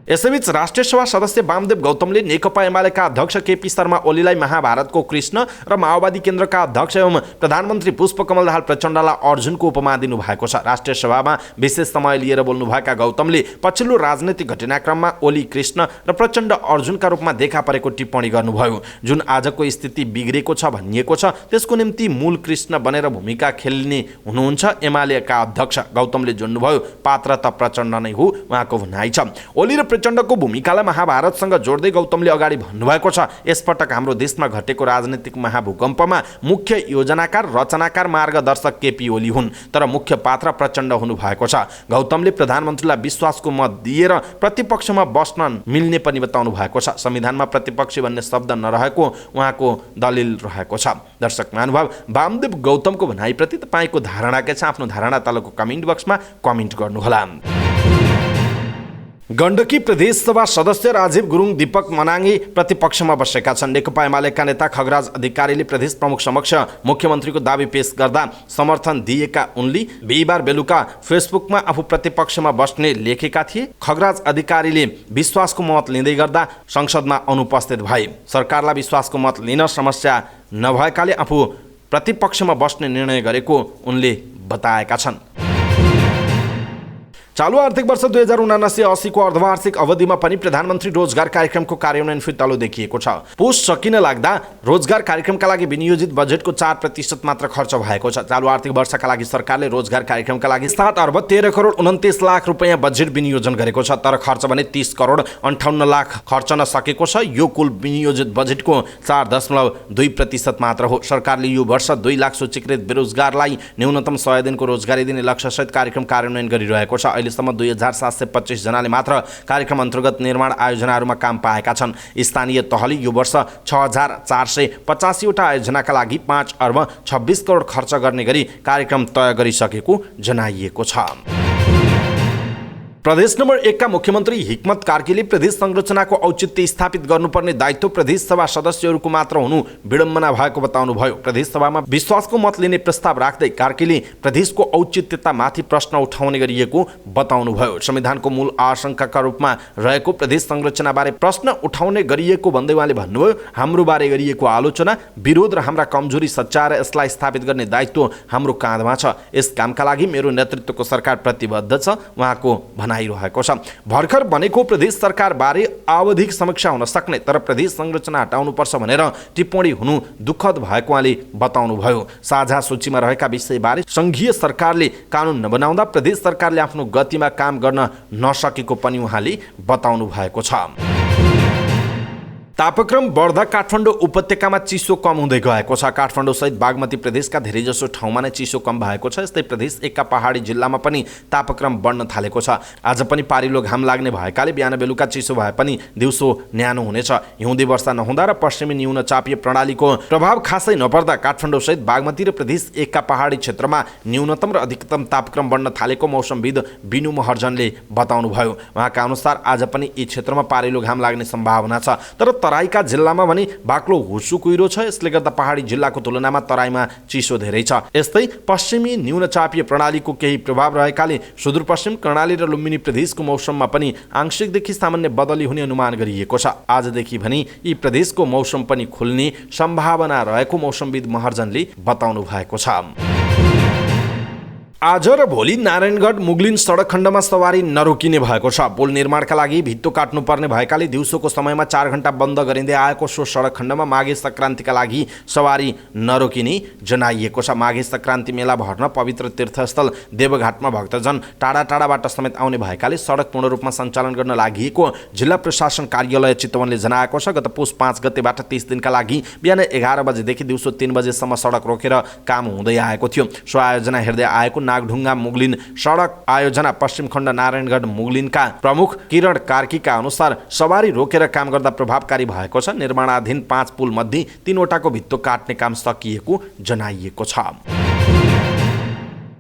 यसैबीच राष्ट्रिय सभा सदस्य वामदेव गौतमले नेकपा एमालेका अध्यक्ष केपी शर्मा ओलीलाई महाभारतको कृष्ण र माओवादी केन्द्रका अध्यक्ष एवं प्रधानमन्त्री पुष्पकमल दाहाल प्रचण्डलाई अर्जुनको उपमा दिनुभएको छ। राष्ट्रिय सभामा विशेष समय लिएर बोल्नुभएका गौतमले पछिल्लो राजनैतिक घटनाक्रममा ओली कृष्ण र प्रचण्ड अर्जुनका रूपमा देखा परेको टिप्पणी गर्नुभयो। जुन आजको स्थिति बिग्रेको छ भनिएको छ त्यसको निम्ति मूल कृष्ण बनेर भूमिका खेल्ने हुनुहुन्छ एमालेका अध्यक्ष। गौतमले जोड्नुभयो, पात्र त प्रचण्ड नै हो उहाँको भनाइ छ। ओली र प्रचण्डको भूमिकालाई महाभारतसँग जोड्दै गौतमले अगाडि भन्नुभएको छ, यसपटक हाम्रो देशमा घटेको राजनीतिक महाभूकम्पमा मुख्य योजनाकार रचनाकार मार्गदर्शक केपी ओली हुन्, तर मुख्य पात्र प्रचण्ड हुनुभएको छ। गौतमले प्रधानमन्त्रीलाई विश्वासको मत दिएर प्रतिपक्षमा बस्न मिल्ने पनि बताउनु भएको छ। संविधानमा प्रतिपक्षी भन्ने शब्द नरहेको उहाँको दलिल रहेको छ। दर्शक महानुभाव, वामदेव गौतमको भनाइप्रति तपाईँको धारणा के छ? आफ्नो धारणा तलको कमेन्ट बक्समा कमेन्ट गर्नुहोला। गण्डकी प्रदेश सभा सदस्य राजीव गुरुङ दीपक मनाङे प्रतिपक्षमा बसेका छन्। नेकपा एमालेका नेता खगराज अधिकारीले प्रदेश प्रमुख समक्ष मुख्यमन्त्रीको दाबी पेश गर्दा समर्थन दिएका उनले बिहिबार बेलुका फेसबुकमा आफू प्रतिपक्षमा बस्ने लेखेका थिए। खगराज अधिकारीले विश्वासको मत लिँदै गर्दा संसदमा अनुपस्थित भए। सरकारलाई विश्वासको मत लिन समस्या नभएकाले आफू प्रतिपक्षमा बस्ने निर्णय गरेको उनले बताएका छन्। चालू आर्थिक वर्ष 2079-80 को अर्धवार्षिक अवधिमा पनि प्रधानमन्त्री रोजगार कार्यक्रमको कार्यान्वयन फितलो देखिएको छ। पुस सकिन लाग्दा रोजगार कार्यक्रमका लागि विनियोजित बजेटको 4% मात्र खर्च भएको छ। चालू आर्थिक वर्षका लागि सरकारले रोजगार कार्यक्रमका लागि 7 अर्ब 13 करोड 29 लाख रुपैयाँ बजेट विनियोजन गरेको छ, तर खर्च भने 30 करोड 58 लाख खर्च नसकेको छ। यो कुल विनियोजित बजेटको 4.2% मात्र हो। सरकारले यो वर्ष 2 लाख सूचीकृत बेरोजगारलाई न्यूनतम 100 दिनको रोजगारी दिने लक्ष्यसहित कार्यक्रम कार्यान्वयन गरिरहेको छ। अहिलेसम्म 2725 जनाले मात्र कार्यक्रम अन्तर्गत निर्माण आयोजनाहरूमा काम पाएका छन्। स्थानीय तहले यो वर्ष 6485 वटा आयोजनाका लागि 5 अर्ब 26 करोड खर्च गर्ने गरी कार्यक्रम तय गरिसकेको जनाइएको छ। प्रदेश नम्बर 1 का मुख्यमन्त्री हिक्मत कार्कीले प्रदेश संरचनाको औचित्य स्थापित गर्नुपर्ने दायित्व प्रदेश सभा सदस्यहरूको मात्र हुनु विडम्बना भएको बताउनुभयो। प्रदेश सभामा विश्वासको मत लिने प्रस्ताव राख्दै कार्कीले प्रदेशको औचित्यतामाथि प्रश्न उठाउने गरिएको बताउनुभयो। संविधानको मूल आशंकाका रूपमा रहेको प्रदेश संरचनाबारे प्रश्न उठाउने गरिएको भन्दै उहाँले भन्नुभयो, हाम्रो बारे गरिएको आलोचना, विरोध र हाम्रा कमजोरी सच्याएर यसलाई स्थापित गर्ने दायित्व हाम्रो काँधमा छ। यस कामका लागि मेरो नेतृत्वको सरकार प्रतिबद्ध छ, उहाँको रहेको छ। भर्खर बनेको प्रदेश सरकार बारे आवधिक समीक्षा हुन सक्ने तर प्रदेश संरचना हटाउनुपर्छ भनेर टिप्पणी हुनु दुःखद भएको उहाँले बताउनुभयो। साझा सूचीमा रहेका विषयबारे संघीय सरकारले कानुन नबनाउँदा प्रदेश सरकारले आफ्नो गतिमा काम गर्न नसकेको पनि उहाँले बताउनु भएको छ। तापक्रम बढ्दा काठमाडौँ उपत्यकामा चिसो कम हुँदै गएको छ। काठमाडौँ सहित बागमती प्रदेशका धेरैजसो ठाउँमा नै चिसो कम भएको छ। यस्तै प्रदेश 1 का पहाडी जिल्लामा पनि तापक्रम बढ्न थालेको छ। आज पनि पारिलो घाम लाग्ने भएकाले बिहान बेलुका चिसो भए पनि दिउँसो न्यानो हुनेछ। हिउँदे वर्षा नहुँदा र पश्चिमी न्यून चापीय प्रणालीको प्रभाव खासै नपर्दा काठमाडौँ सहित बागमती र प्रदेश 1 का पहाडी क्षेत्रमा न्यूनतम र अधिकतम तापक्रम बढ्न थालेको मौसमविद बिनु महर्जनले बताउनुभयो। उहाँका अनुसार आज पनि यी क्षेत्रमा पारिलो घाम लाग्ने सम्भावना छ, तर तराईका जिल्लामा भने बाक्लो हुसु कुहिरो छ। यसले गर्दा पहाडी जिल्लाको तुलनामा तराईमा चिसो धेरै छ। यस्तै पश्चिमी न्यूनचापीय प्रणालीको केही प्रभाव रहेकाले सुदूरपश्चिम कर्णाली र लुम्बिनी प्रदेशको मौसममा पनि आंशिकदेखि सामान्य बदली हुने अनुमान गरिएको छ। आजदेखि भने यी प्रदेशको मौसम पनि खुल्ने सम्भावना रहेको मौसमविद महर्जनले बताउनु भएको छ। आज र भोलि नारायणगढ मुगलिन सडक खण्डमा सवारी नरोकिने भएको छ। पुल निर्माणका लागि भित्तो काट्नुपर्ने भएकाले दिउँसोको समयमा 4 घण्टा बन्द गरिँदै आएको सो सडक खण्डमा माघे सङ्क्रान्तिका लागि सवारी नरोकिने जनाइएको छ। माघे सङ्क्रान्ति मेला भर्न पवित्र तीर्थस्थल देवघाटमा भक्तजन टाढा टाढाबाट समेत आउने भएकाले सडक पूर्ण रूपमा सञ्चालन गर्न लागि जिल्ला प्रशासन कार्यालय चितवनले जनाएको छ। गत पुस 5 गतेबाट 30 दिनका लागि बिहान 11 बजेदेखि दिउँसो 3 बजेसम्म सडक रोकेर काम हुँदै आएको थियो। सो आयोजना हेर्दै आएको नागढुङ्गा मुगलिन सडक आयोजना पश्चिम खण्ड नारायणगढ मुगलिनका प्रमुख किरण कार्कीका अनुसार सवारी रोकेर काम गर्दा प्रभावकारी भएको छ। निर्माणाधीन 5 पुल मध्ये 3 वटाको भित्तो काट्ने काम सकिएको जनाइएको छ।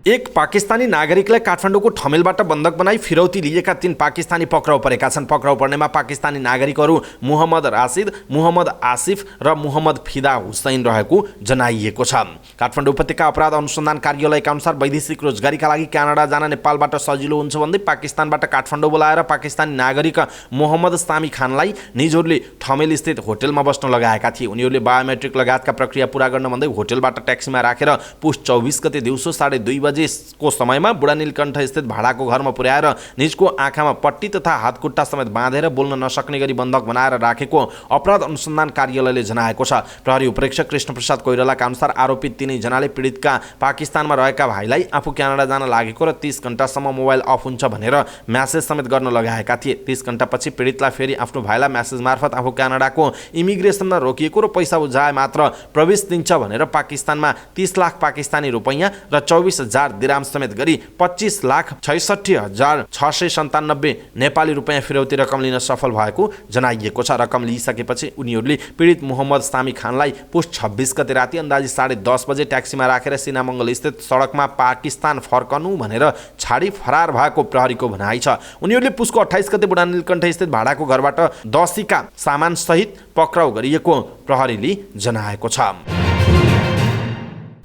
एक पाकिस्तानी नागरिकलाई काठमाडौँको ठमेलबाट बन्धक बनाई फिरौती लिएका 3 पाकिस्तानी पक्राउ परेका छन्। पक्राउ पर्नेमा पाकिस्तानी नागरिकहरू मुहम्मद राशिद, मुहम्मद आसिफ र मुहम्मद फिदा हुसैन रहेको जनाइएको छ। काठमाडौँ उपत्यका अपराध अनुसन्धान कार्यालयका अनुसार वैदेशिक रोजगारीका लागि क्यानाडा जान नेपालबाट सजिलो हुन्छ भन्दै पाकिस्तानबाट काठमाडौँ बोलाएर पाकिस्तानी नागरिक मुहम्मद सामी खानलाई निजहरूले ठमेल स्थित होटलमा बस्न लगाएका थिए। उनीहरूले बायोमेट्रिक लगायतका प्रक्रिया पूरा गर्न भन्दै होटलबाट ट्याक्सीमा राखेर पुस 24 गते दिउँसो 2:30 बजे बजेको समयमा बुढा नीलकण्ठ स्थित भाडाको घरमा पुर्याएर निजको आँखामा पट्टी तथा हातखुट्टा समेत बाँधेर बोल्न नसक्ने गरी बन्धक बनाएर राखेको अपराध अनुसन्धान कार्यालयले जनाएको छ। प्रहरी उपरीक्षक कृष्णप्रसाद कोइरालाका अनुसार आरोपित तीनैजनाले पीडितका पाकिस्तानमा रहेका भाइलाई आफू क्यानाडा जान लागेको र 30 घण्टासम्म मोबाइल अफ हुन्छ भनेर म्यासेज समेत गर्न लगाएका थिए। 30 घण्टापछि पीडितलाई फेरि आफ्नो भाइलाई म्यासेज मार्फत आफू क्यानाडाको इमिग्रेसनमा रोकिएको र पैसा बुझाए मात्र प्रवेश दिन्छ भनेर पाकिस्तानमा 30 लाख पाकिस्तानी रुपैयाँ र 24,000 दिराम समेत गरी 25,66,697 नेपाली रुपैयाँ फिरौती रकम लिन सफल भएको जनाइएको छ। रकम लिइसकेपछि उनीहरूले पीडित मोहम्मद सामी खानलाई पुस 26 गते राति अन्दाजी 10:30 बजे ट्याक्सीमा राखेर सिनामङ्गल स्थित सडकमा पाकिस्तान फर्कनु भनेर छाडी फरार भएको प्रहरीको भनाइ छ। उनीहरूले पुसको 28 गते बुढा नीलकण्ठ स्थित भाडाको घरबाट दसीका सामान सहित पक्राउ गरिएको प्रहरीले जनाएको छ।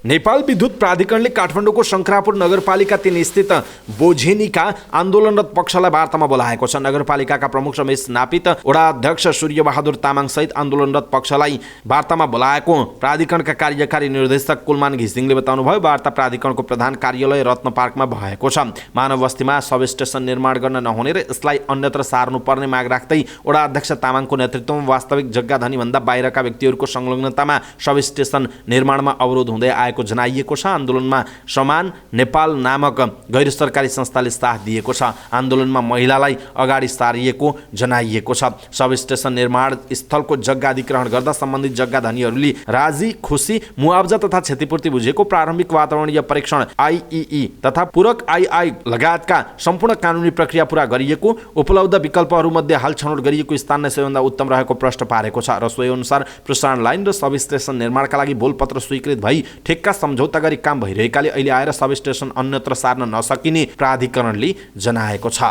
नेपाल विद्युत प्राधिकरणले काठमाडौँको शङ्करापुर नगरपालिका 3 स्थित बोझेनीका आन्दोलनरत पक्षलाई वार्तामा बोलाएको छ। नगरपालिकाका प्रमुख रमेश नापित, वडा अध्यक्ष सूर्यबहादुर तामाङ सहित आन्दोलनरत पक्षलाई वार्तामा बोलाएको प्राधिकरणका कार्यकारी निर्देशक कुलमान घिसिङले बताउनुभयो। वार्ता प्राधिकरणको प्रधान कार्यालय रत्न पार्कमा भएको छ। मानव बस्तीमा सब स्टेसन निर्माण गर्न नहुने र यसलाई अन्यत्र सार्नुपर्ने माग राख्दै वडा अध्यक्ष तामाङको नेतृत्वमा वास्तविक जग्गाधनीभन्दा बाहिरका व्यक्तिहरूको संलग्नतामा सब स्टेसन निर्माणमा अवरोध हुँदै को जनाइएको छ। आन्दोलनमा समान नेपाल नामक गैर सरकारी संस्थाले साथ दिएको छ। आन्दोलनमा महिलालाई अगाडि सारिएको जनाइएको छ। सब स्टेसन निर्माण स्थलको जग्गा अधिग्रहण गर्दा सम्बन्धित जग्गाधनीहरूले राजी खुसी मुआवजा तथा क्षतिपूर्ति बुझेको प्रारम्भिक वातावरणीय परीक्षण आईईई तथा पूरक आईआई लगायतका सम्पूर्ण कानुनी प्रक्रिया पूरा गरिएको, उपलब्ध विकल्पहरूमध्ये हाल छनौट गरिएको स्थान नै सबैभन्दा उत्तम रहेको प्रश्न पारेको छ र सोही अनुसार प्रसारण लाइन र सब स्टेसन निर्माणका लागि बोलपत्र स्वीकृत भई ठेक्का सम्झौता गरी काम भइरहेकाले अहिले आएर सब स्टेसन अन्यत्र सार्न नसकिने प्राधिकरणले जनाएको छ।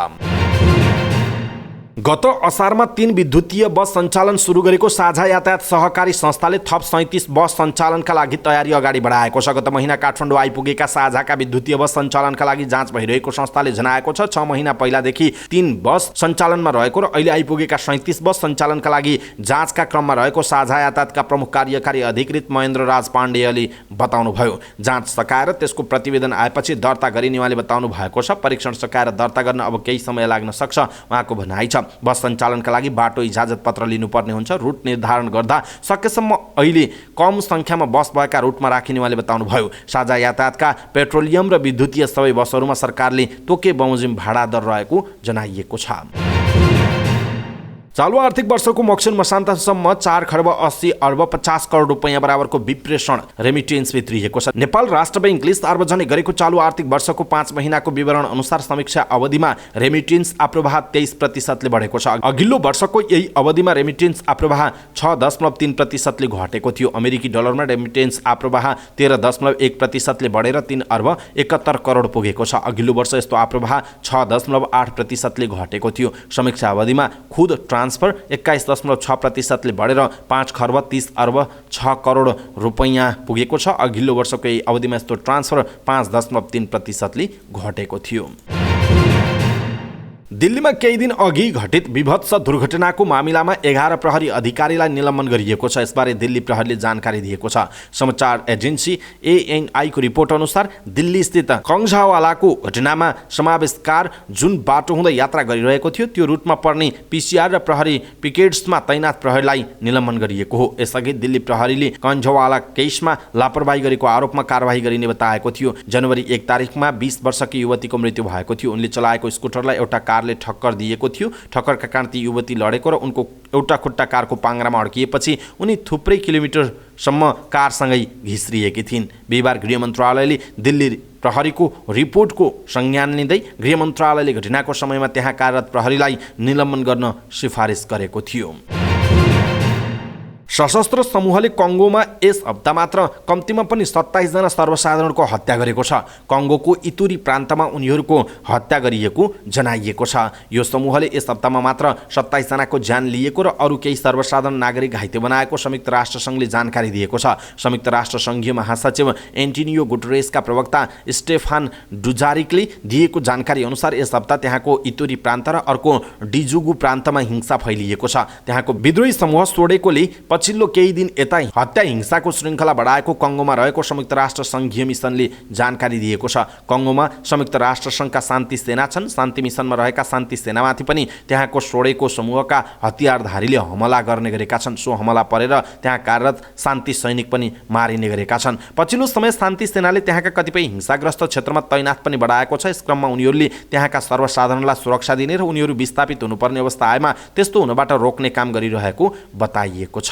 गत असारमा 3 विद्युतीय बस सञ्चालन सुरु गरेको साझा यातायात सहकारी संस्थाले थप 37 बस सञ्चालनका लागि तयारी अगाडि बढाएको छ। गत महिना काठमाडौँ आइपुगेका साझाका विद्युतीय बस सञ्चालनका लागि जाँच भइरहेको संस्थाले जनाएको छ। 6 महिना पहिलादेखि 3 बस सञ्चालनमा रहेको र अहिले आइपुगेका 37 बस सञ्चालनका लागि जाँचका क्रममा रहेको साझा यातायातका प्रमुख कार्यकारी अधिकृत महेन्द्र राज पाण्डेयले बताउनुभयो। जाँच सकाएर त्यसको प्रतिवेदन आएपछि दर्ता गरिने उहाँले बताउनु भएको छ। परीक्षण सकाएर दर्ता गर्न अब केही समय लाग्न सक्छ उहाँको भनाइ छ। बस सञ्चालनका लागि बाटो इजाजत पत्र लिनुपर्ने हुन्छ। रुट निर्धारण गर्दा सकेसम्म अहिले कम सङ्ख्यामा बस भएका रुटमा राखिने उहाँले बताउनुभयो। साझा यातायातका पेट्रोलियम र विद्युतीय सबै बसहरूमा सरकारले तोके बमोजिम भाडा दर रहेको जनाइएको छ। चालु आर्थिक वर्षको मक्सिर मसान्तसम्म 4 खर्ब 80 अर्ब 50 करोड रुपैयाँ बराबरको विप्रेषण रेमिटेन्स भित्रिएको छ। नेपाल राष्ट्र बैंकले सार्वजनिक गरेको चालु आर्थिक वर्षको 5 महिनाको विवरण अनुसार समीक्षा अवधिमा रेमिटेन्स आप्रवाह 23% ले बढेको छ। अघिल्लो वर्षको यही अवधिमा रेमिटेन्स आप्रवाह 6.3% ले घटेको थियो। अमेरिकी डलरमा रेमिटेन्स आप्रवाह 13.1% ले बढेर 3 अर्ब 71 करोड पुगेको छ। अघिल्लो वर्ष यस्तो आप्रवाह 6.8% ले घटेको थियो। समीक्षा अवधिमा खुद ट्रान्सफर 21.6% ले बढेर 5 खर्ब 30 अर्ब 6 करोड रुपैयाँ पुगेको छ। अघिल्लो वर्षको यही अवधिमा यस्तो ट्रान्सफर 5.3% ले घटेको थियो। दिल्लीमा केही दिन अघि घटित विभत्स दुर्घटनाको मामिलामा 11 प्रहरी अधिकारीलाई निलम्बन गरिएको छ। यसबारे दिल्ली प्रहरीले जानकारी दिएको छ। समाचार एजेन्सी ANI को रिपोर्ट अनुसार दिल्ली स्थित कङ्झावालाको घटनामा समावेश कार जुन बाटो हुँदै यात्रा गरिरहेको थियो त्यो रुटमा पर्ने PCR र प्रहरी पिकेट्समा तैनात प्रहरीलाई निलम्बन गरिएको हो। यसअघि दिल्ली प्रहरीले कङ्झावाला केसमा लापरवाही गरेको आरोपमा कारवाही गरिने बताएको थियो। जनवरी 1 तारिखमा 20 वर्षकी युवतीको मृत्यु भएको थियो। उनले चलाएको स्कुटरलाई एउटा कारले ठक्कर दिएको थियो। ठक्करका कारण ती युवती लडेको र उनको एउटा खुट्टा कारको पाङ्ग्रामा अड्किएपछि उनी थुप्रै किलोमिटरसम्म कारसँगै घिस्रिएकी थिइन्। बिहिबार गृह मन्त्रालयले दिल्ली प्रहरीको रिपोर्टको संज्ञान लिँदै गृह मन्त्रालयले घटनाको समयमा त्यहाँ कार्यरत प्रहरीलाई निलम्बन गर्न सिफारिस गरेको थियो। सशस्त्र समूहले कङ्गोमा यस हप्ता मात्र कम्तीमा पनि 27 जना सर्वसाधारणको हत्या गरेको छ। कङ्गोको इतुरी प्रान्तमा उनीहरूको हत्या गरिएको जनाइएको छ। यो समूहले यस हप्तामा मात्र 27 जनाको ज्यान लिएको र अरू केही सर्वसाधारण नागरिक घाइते बनाएको संयुक्त राष्ट्रसङ्घले जानकारी दिएको छ। संयुक्त राष्ट्र सङ्घीय महासचिव एन्टोनियो गुटेरेसका प्रवक्ता स्टेफान डुजारिकले दिएको जानकारी अनुसार यस हप्ता त्यहाँको इतुरी प्रान्त र अर्को डिजुगु प्रान्तमा हिंसा फैलिएको छ। त्यहाँको विद्रोही समूह सोडेकोले पछिल्लो केही दिन यता हत्या हिंसाको श्रृङ्खला बढाएको कङ्गोमा रहेको संयुक्त राष्ट्र सङ्घीय मिसनले जानकारी दिएको छ। कङ्गोमा संयुक्त राष्ट्र सङ्घका शान्ति सेना छन्। शान्ति मिसनमा रहेका शान्ति सेनामाथि पनि त्यहाँको सोडेको समूहका हतियारधारीले हमला गर्ने गरेका छन्। सो हमला परेर त्यहाँ कार्यरत शान्ति सैनिक पनि मारिने गरेका छन्। पछिल्लो समय शान्ति सेनाले त्यहाँका कतिपय हिंसाग्रस्त क्षेत्रमा तैनात पनि बढाएको छ। यस क्रममा उनीहरूले त्यहाँका सर्वसाधारणलाई सुरक्षा दिने र उनीहरू विस्थापित हुनुपर्ने अवस्था आएमा त्यस्तो हुनबाट रोक्ने काम गरिरहेको बताइएको छ।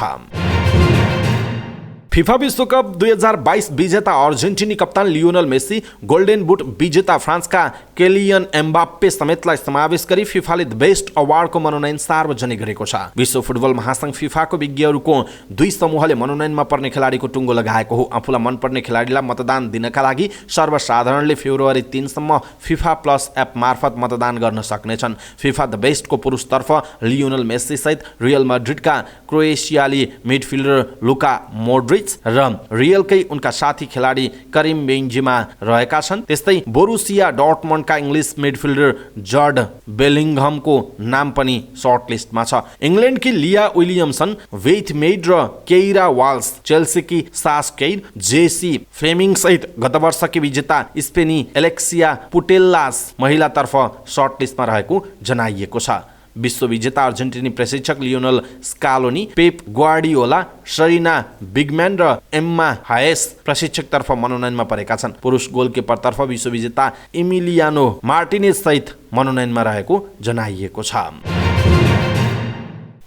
फिफा विश्वकप 2022 विजेता अर्जेन्टिनी कप्तान लियोनल मेसी, गोल्डन बुट विजेता फ्रान्सका केलियन एम्बाप्पे समेतलाई समावेश गरी फिफाले द बेस्ट अवार्डको मनोनयन सार्वजनिक गरेको छ। विश्व फुटबल महासंघ फिफाको विज्ञहरूको 2 समूहले मनोनयनमा पर्ने खेलाडीको टुङ्गो लगाएको हो। आफूलाई मनपर्ने खेलाडीलाई मतदान दिनका लागि सर्वसाधारणले फेब्रुअरी 3 सम्म फिफा प्लस एप मार्फत मतदान गर्न सक्नेछन्। फिफा द बेस्टको पुरुषतर्फ लियोनल मेसी सहित रियल मैड्रिडका क्रोएसियाली मिडफिल्डर लुका मोड्रिच र रियलकै उनका साथी खेलाडी करिम बेन्जेमा रहेका छन्। त्यस्तै बोरुसिया डर्टमन्डका इङ्ग्लिस मिडफिल्डर जर्ड बेलिङहमको नाम पनि सर्ट लिस्टमा छ। इङ्ल्यान्डकी लिया विलियमसन, वेथ मेड र केइरा वाल्स, चेल्सीकी सास केइर, जेसी फ्लेमिङ सहित गत वर्षकी विजेता स्पेनी एलेक्सिया पुटेल्लास महिलातर्फ सर्ट लिस्टमा रहेको जनाइएको छ। विश्व विजेता अर्जेन्टिनी प्रशिक्षक Lionel Scaloni, Pep Guardiola, Sarina Wiegman र एम्मा हायस प्रशिक्षकतर्फ मनोनयनमा परेका छन्। पुरुष गोलकिपरतर्फ विश्व विजेता एमिलियानो मार्टिनेज सहित मनोनयनमा रहेको जनाइएको छ।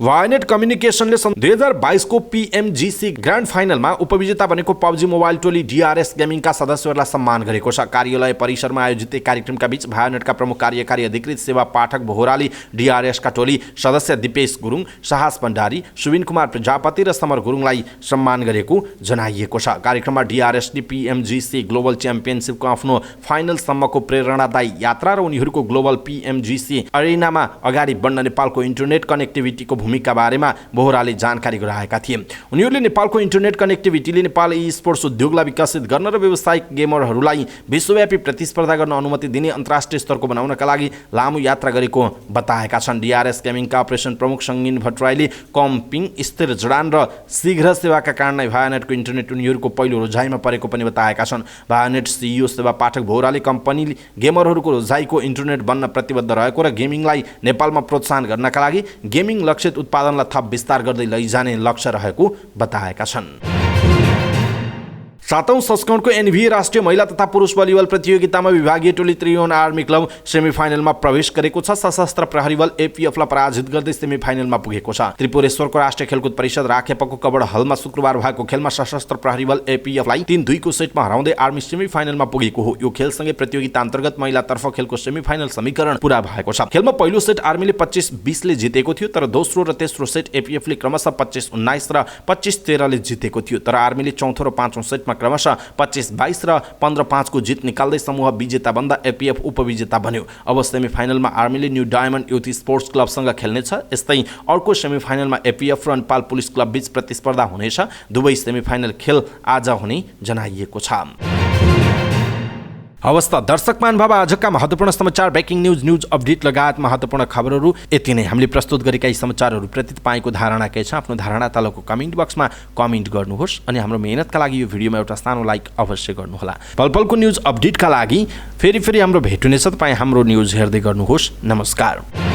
वायनेट कम्युनिकेसनले सन् 2022 को PMGC ग्रान्ड फाइनलमा उपविजेता बनेको पब्जी मोबाइल टोली DRS गेमिङका सदस्यहरूलाई सम्मान गरेको छ। कार्यालय परिसरमा आयोजित कार्यक्रमका बीच वायनेटका प्रमुख कार्यकारी अधिकृत सेवा पाठक बोहराले DRS का टोली सदस्य दिपेश गुरुङ, साहस भण्डारी, सुबिन कुमार प्रजापति र समर गुरुङलाई सम्मान गरेको जनाइएको छ। कार्यक्रममा DRSले PMGC ग्लोबल च्याम्पियनसिपको आफ्नो फाइनलसम्मको प्रेरणादायी यात्रा र उनीहरूको ग्लोबल PMGC अरेनामा अगाडि बढ्न नेपालको इन्टरनेट कनेक्टिभिटीको भूमिका बारेमा बोहराले जानकारी गराएका थिए। उनीहरूले नेपालको इन्टरनेट कनेक्टिभिटीले नेपाल ई-स्पोर्ट्स उद्योगलाई विकसित गर्न र व्यावसायिक गेमरहरूलाई विश्वव्यापी प्रतिस्पर्धा गर्न अनुमति दिने अन्तर्राष्ट्रिय स्तरको बनाउनका लागि लामो यात्रा गरेको बताएका छन्। DRS गेमिङका अपरेसन प्रमुख सङ्गीन भट्टराईले कम्पिङ, स्थिर जडान र शीघ्र सेवाका कारण नै वायनेटको इन्टरनेट उनीहरूको पहिलो रोजाइमा परेको पनि बताएका छन्। वायनेट CEO सेवा पाठक बोहराले कम्पनीले गेमरहरूको रोजाइको इन्टरनेट बन्न प्रतिबद्ध रहेको र गेमिङलाई नेपालमा प्रोत्साहन गर्नका लागि गेमिङ लक्षित उत्पादनलाई थप विस्तार गर्दै लैजाने लक्ष्य रहेको बताएका छन्। 7औं संस्करणको NBA राष्ट्रिय महिला तथा पुरुष भलिबल प्रतियोगितामा विभागीय टोली त्रिभुवन आर्मी क्लब सेमिफाइनलमा प्रवेश गरेको छ। सशस्त्र प्रहरी बल APFलाई पराजित गर्दै सेमिफाइनलमा पुगेको छ। त्रिपुरेश्वरको राष्ट्रिय खेलकुद परिषद राखेपको कबड हलमा शुक्रबार भएको खेलमा सशस्त्र प्रहरी बल APFलाई 3-2 को सेटमा हराउँदै आर्मी सेमिफाइनलमा पुगेको हो। यो खेलसँगै प्रतियोगिता अन्तर्गत महिलातर्फ खेलको सेमिफाइनल समीकरण पूरा भएको छ। खेलमा पहिलो सेट आर्मीले 25-20 ले जितेको थियो, तर दोस्रो र तेस्रो सेट APFले क्रमशः 25-19 र 25-13 ले जितेको थियो। तर आर्मीले चौथो र पाँचौं सेटमा क्रमशः 25-22 र 15-5 को जित निकाल्दै समूह विजेता बन्दा APF उपविजेता बन्यो। अब सेमिफाइनलमा आर्मीले न्यू डायमन्ड युथ स्पोर्ट्स क्लबसँग खेल्नेछ। यस्तै अर्को सेमिफाइनलमा APF र नेपाल पुलिस क्लब बीच प्रतिस्पर्धा हुनेछ। दुवै सेमिफाइनल खेल आज हुने जनाइएको छ। अवस्था दर्शकमान बाबा, आजका महत्त्वपूर्ण समाचार, ब्रेकिङ न्यूज अपडेट लगायत महत्त्वपूर्ण खबरहरू यति नै। हामीले प्रस्तुत गरेका यी समाचारहरू प्रति तपाईँको धारणा के छ? आफ्नो धारणा तलको कमेन्ट बक्समा कमेन्ट गर्नुहोस् अनि हाम्रो मेहनतका लागि यो भिडियोमा एउटा सानो लाइक अवश्य गर्नुहोला। पलपलको न्यूज अपडेटका लागि फेरि हाम्रो भेट हुनेछ। तपाईँ हाम्रो न्यूज हेर्दै गर्नुहोस्। नमस्कार।